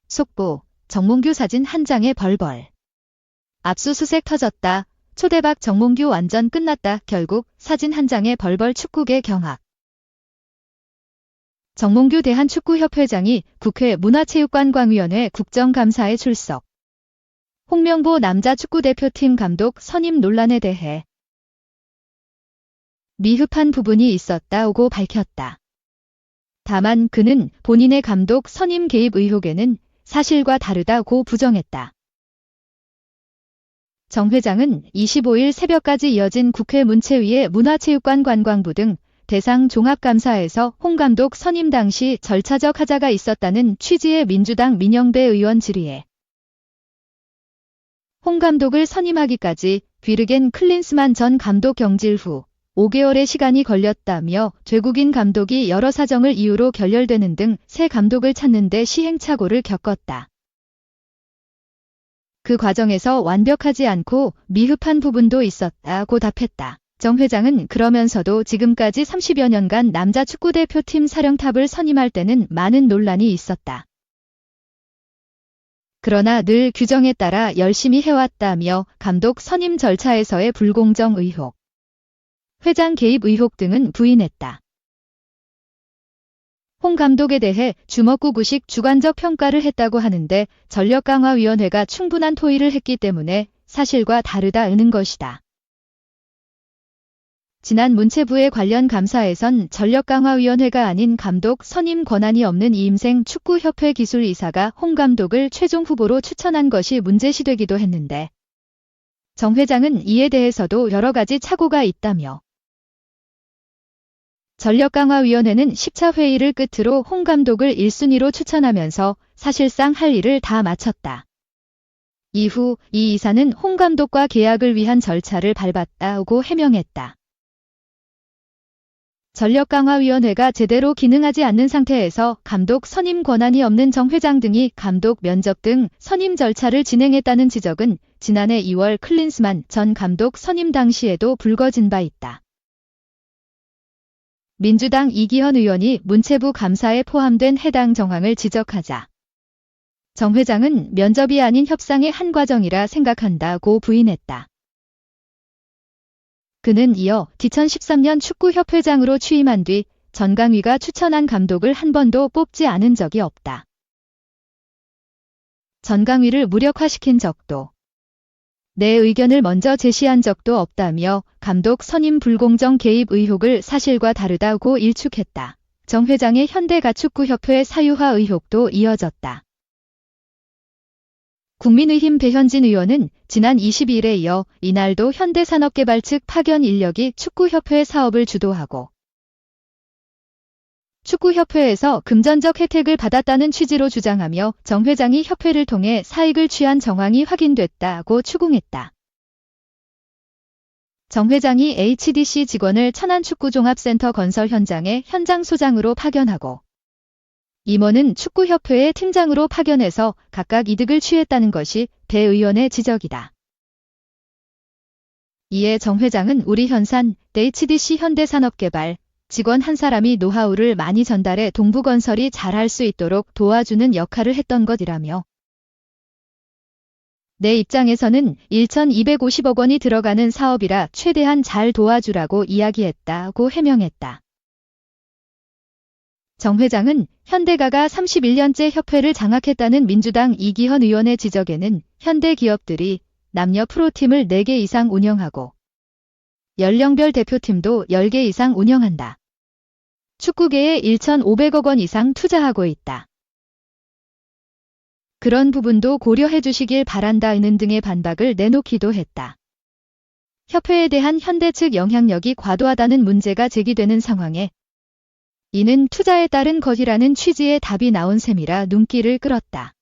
속보, 정몽규 사진 한 장에 벌벌. 압수수색 터졌다. 초대박 정몽규 완전 끝났다. 결국 사진 한 장에 벌벌. 축구계 경악. 정몽규 대한축구협회장이 국회 문화체육관광위원회 국정감사에 출석. 홍명보 남자축구대표팀 감독 선임 논란에 대해 미흡한 부분이 있었다고 밝혔다. 다만 그는 본인의 감독 선임 개입 의혹에는 사실과 다르다고 부정했다. 정 회장은 25일 새벽까지 이어진 국회 문체위의 문화체육관 관광부 등 대상 종합감사에서 홍 감독 선임 당시 절차적 하자가 있었다는 취지의 민주당 민영배 의원 질의에 홍 감독을 선임하기까지 뷰르겐 클린스만 전 감독 경질 후 5개월의 시간이 걸렸다며 외국인 감독이 여러 사정을 이유로 결렬되는 등 새 감독을 찾는 데 시행착오를 겪었다. 그 과정에서 완벽하지 않고 미흡한 부분도 있었다고 답했다. 정 회장은 그러면서도 지금까지 30여 년간 남자 축구대표팀 사령탑을 선임할 때는 많은 논란이 있었다. 그러나 늘 규정에 따라 열심히 해왔다며 감독 선임 절차에서의 불공정 의혹, 회장 개입 의혹 등은 부인했다. 홍 감독에 대해 주먹구구식 주관적 평가를 했다고 하는데 전력강화위원회가 충분한 토의를 했기 때문에 사실과 다르다는 것이다. 지난 문체부의 관련 감사에선 전력강화위원회가 아닌 감독 선임 권한이 없는 이임생 축구협회 기술이사가 홍 감독을 최종 후보로 추천한 것이 문제시되기도 했는데 정 회장은 이에 대해서도 여러 가지 착오가 있다며 전력강화위원회는 10차 회의를 끝으로 홍 감독을 1순위로 추천하면서 사실상 할 일을 다 마쳤다. 이후 이 이사는 홍 감독과 계약을 위한 절차를 밟았다고 해명했다. 전력강화위원회가 제대로 기능하지 않는 상태에서 감독 선임 권한이 없는 정 회장 등이 감독 면접 등 선임 절차를 진행했다는 지적은 지난해 2월 클린스만 전 감독 선임 당시에도 불거진 바 있다. 민주당 이기현 의원이 문체부 감사에 포함된 해당 정황을 지적하자 정 회장은 면접이 아닌 협상의 한 과정이라 생각한다고 부인했다. 그는 이어 2013년 축구협회장으로 취임한 뒤 전강위가 추천한 감독을 한 번도 뽑지 않은 적이 없다. 전강위를 무력화시킨 적도, 내 의견을 먼저 제시한 적도 없다며 감독 선임 불공정 개입 의혹을 사실과 다르다고 일축했다. 정 회장의 현대가축구협회 사유화 의혹도 이어졌다. 국민의힘 배현진 의원은 지난 22일에 이어 이날도 현대산업개발 측 파견 인력이 축구협회 사업을 주도하고 축구협회에서 금전적 혜택을 받았다는 취지로 주장하며 정 회장이 협회를 통해 사익을 취한 정황이 확인됐다고 추궁했다. 정 회장이 HDC 직원을 천안축구종합센터 건설 현장에 현장 소장으로 파견하고 임원은 축구협회의 팀장으로 파견해서 각각 이득을 취했다는 것이 배 의원의 지적이다. 이에 정 회장은 우리 현산 HDC 현대산업개발 직원 한 사람이 노하우를 많이 전달해 동부건설이 잘할 수 있도록 도와주는 역할을 했던 것이라며 내 입장에서는 1,250억 원이 들어가는 사업이라 최대한 잘 도와주라고 이야기했다고 해명했다. 정 회장은 현대가가 31년째 협회를 장악했다는 민주당 이기현 의원의 지적에는 현대 기업들이 남녀 프로팀을 4개 이상 운영하고 연령별 대표팀도 10개 이상 운영한다. 축구계에 1,500억 원 이상 투자하고 있다. 그런 부분도 고려해 주시길 바란다는 등의 반박을 내놓기도 했다. 협회에 대한 현대 측 영향력이 과도하다는 문제가 제기되는 상황에 이는 투자에 따른 것이라는 취지의 답이 나온 셈이라 눈길을 끌었다.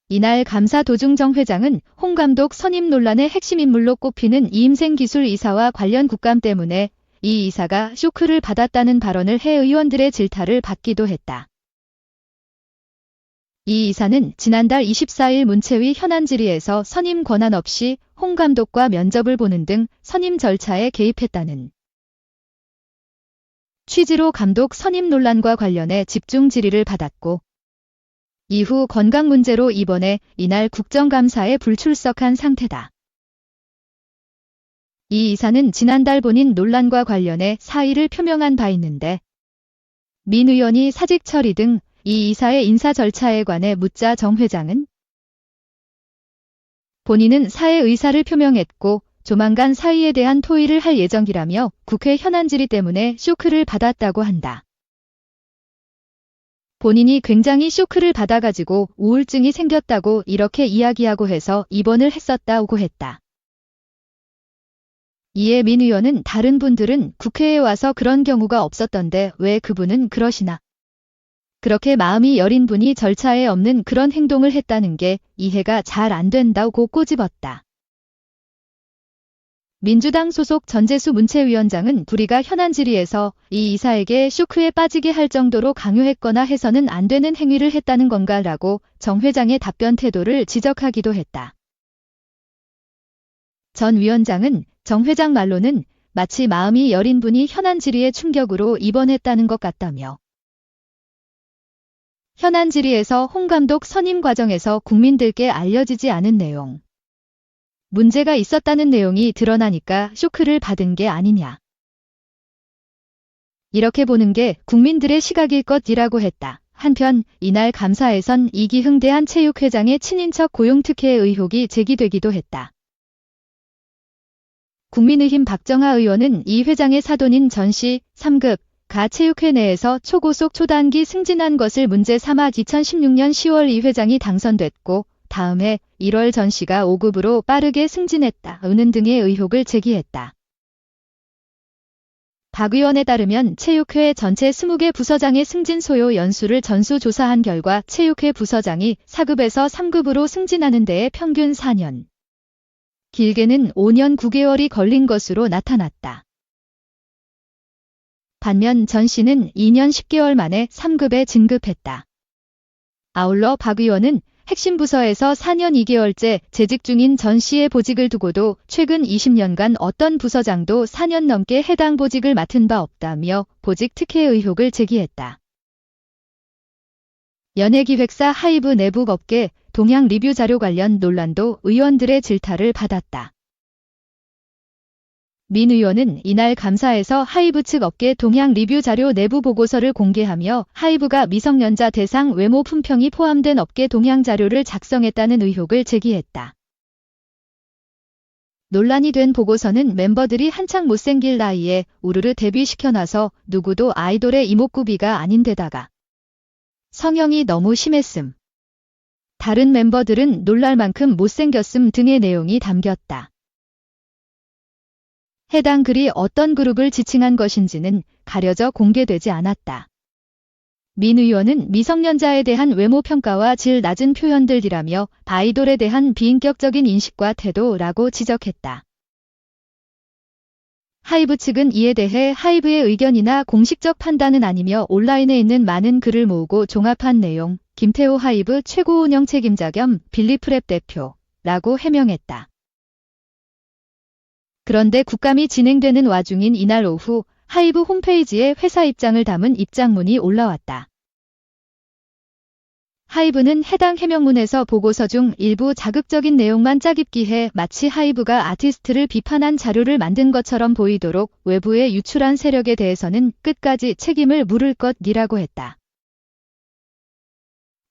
이날 감사 도중 정 회장은 홍 감독 선임 논란의 핵심 인물로 꼽히는 이임생 기술이사와 관련 국감 때문에 이 이사가 쇼크를 받았다는 발언을 해 의원들의 질타를 받기도 했다. 이 이사는 지난달 24일 문체위 현안 질의에서 선임 권한 없이 홍 감독과 면접을 보는 등 선임 절차에 개입했다는 취지로 감독 선임 논란과 관련해 집중 질의를 받았고 이후 건강 문제로 입원해 이날 국정감사에 불출석한 상태다. 이 이사는 지난달 본인 논란과 관련해 사의를 표명한 바 있는데 민 의원이 사직 처리 등 이 이사의 인사 절차에 관해 묻자 정 회장은 본인은 사의 의사를 표명했고 조만간 사의에 대한 토의를 할 예정이라며 국회 현안 질의 때문에 쇼크를 받았다고 한다. 본인이 굉장히 쇼크를 받아가지고 우울증이 생겼다고 이렇게 이야기하고 해서 입원을 했었다고 했다. 이에 민 의원은 다른 분들은 국회에 와서 그런 경우가 없었던데 왜 그분은 그러시나? 그렇게 마음이 여린 분이 절차에 없는 그런 행동을 했다는 게 이해가 잘 안 된다고 꼬집었다. 민주당 소속 전재수 문체위원장은 불의가 현안 질의에서 이 이사에게 쇼크에 빠지게 할 정도로 강요했거나 해서는 안 되는 행위를 했다는 건가라고 정 회장의 답변 태도를 지적하기도 했다. 전 위원장은 정 회장 말로는 마치 마음이 여린 분이 현안 질의의 충격으로 입원했다는 것 같다며 현안 질의에서 홍 감독 선임 과정에서 국민들께 알려지지 않은 내용, 문제가 있었다는 내용이 드러나니까 쇼크를 받은 게 아니냐. 이렇게 보는 게 국민들의 시각일 것이라고 했다. 한편 이날 감사에선 이기흥 대한체육회장의 친인척 고용특혜 의혹이 제기되기도 했다. 국민의힘 박정하 의원은 이 회장의 사돈인 전 씨 3급 가 체육회 내에서 초고속 초단기 승진한 것을 문제 삼아 2016년 10월 이 회장이 당선됐고 다음 해 1월 전 씨가 5급으로 빠르게 승진했다는 등의 의혹을 제기했다. 박 의원에 따르면 체육회 전체 20개 부서장의 승진 소요 연수를 전수조사한 결과 체육회 부서장이 4급에서 3급으로 승진하는 데에 평균 4년, 길게는 5년 9개월이 걸린 것으로 나타났다. 반면 전 씨는 2년 10개월 만에 3급에 진급했다. 아울러 박 의원은 핵심 부서에서 4년 2개월째 재직 중인 전 씨의 보직을 두고도 최근 20년간 어떤 부서장도 4년 넘게 해당 보직을 맡은 바 없다며 보직 특혜 의혹을 제기했다. 연예기획사 하이브 내부 업계 동향 리뷰 자료 관련 논란도 의원들의 질타를 받았다. 민 의원은 이날 감사에서 하이브 측 업계 동향 리뷰 자료 내부 보고서를 공개하며 하이브가 미성년자 대상 외모 품평이 포함된 업계 동향 자료를 작성했다는 의혹을 제기했다. 논란이 된 보고서는 멤버들이 한창 못생길 나이에 우르르 데뷔시켜놔서 누구도 아이돌의 이목구비가 아닌데다가 성형이 너무 심했음, 다른 멤버들은 놀랄 만큼 못생겼음 등의 내용이 담겼다. 해당 글이 어떤 그룹을 지칭한 것인지는 가려져 공개되지 않았다. 민 의원은 미성년자에 대한 외모 평가와 질 낮은 표현들이라며 아이돌에 대한 비인격적인 인식과 태도라고 지적했다. 하이브 측은 이에 대해 하이브의 의견이나 공식적 판단은 아니며 온라인에 있는 많은 글을 모으고 종합한 내용, 김태호 하이브 최고 운영 책임자 겸 빌리프랩 대표라고 해명했다. 그런데 국감이 진행되는 와중인 이날 오후 하이브 홈페이지에 회사 입장을 담은 입장문이 올라왔다. 하이브는 해당 해명문에서 보고서 중 일부 자극적인 내용만 짜깁기해 마치 하이브가 아티스트를 비판한 자료를 만든 것처럼 보이도록 외부에 유출한 세력에 대해서는 끝까지 책임을 물을 것이라고 했다.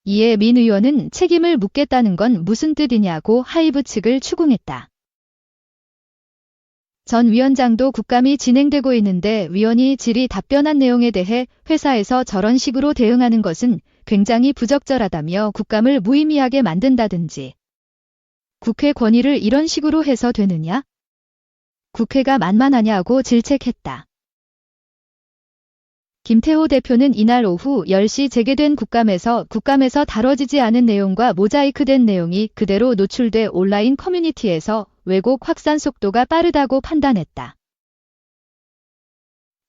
이에 민 의원은 책임을 묻겠다는 건 무슨 뜻이냐고 하이브 측을 추궁했다. 전 위원장도 국감이 진행되고 있는데 위원이 질의 답변한 내용에 대해 회사에서 저런 식으로 대응하는 것은 굉장히 부적절하다며 국감을 무의미하게 만든다든지 국회 권위를 이런 식으로 해서 되느냐? 국회가 만만하냐고 질책했다. 김태호 대표는 이날 오후 10시 재개된 국감에서 다뤄지지 않은 내용과 모자이크된 내용이 그대로 노출돼 온라인 커뮤니티에서 왜곡 확산 속도가 빠르다고 판단했다.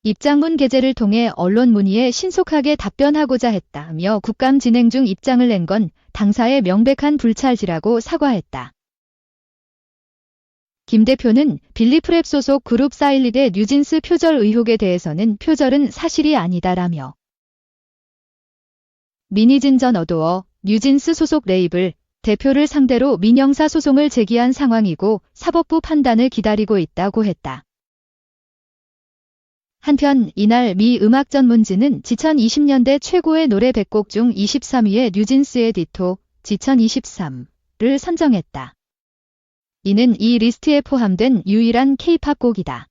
입장문 게재를 통해 언론 문의에 신속하게 답변하고자 했다며 국감 진행 중 입장을 낸 건 당사의 명백한 불찰지라고 사과했다. 김 대표는 빌리프랩 소속 그룹 사일릿의 뉴진스 표절 의혹에 대해서는 표절은 사실이 아니다라며 미니진 전 어도어 뉴진스 소속 레이블 대표를 상대로 민형사 소송을 제기한 상황이고 사법부 판단을 기다리고 있다고 했다. 한편 이날 미 음악전문지는 2020년대 최고의 노래 100곡 중 23위에 뉴진스의 디토 2023를 선정했다. 이는 이 리스트에 포함된 유일한 K-팝 곡이다.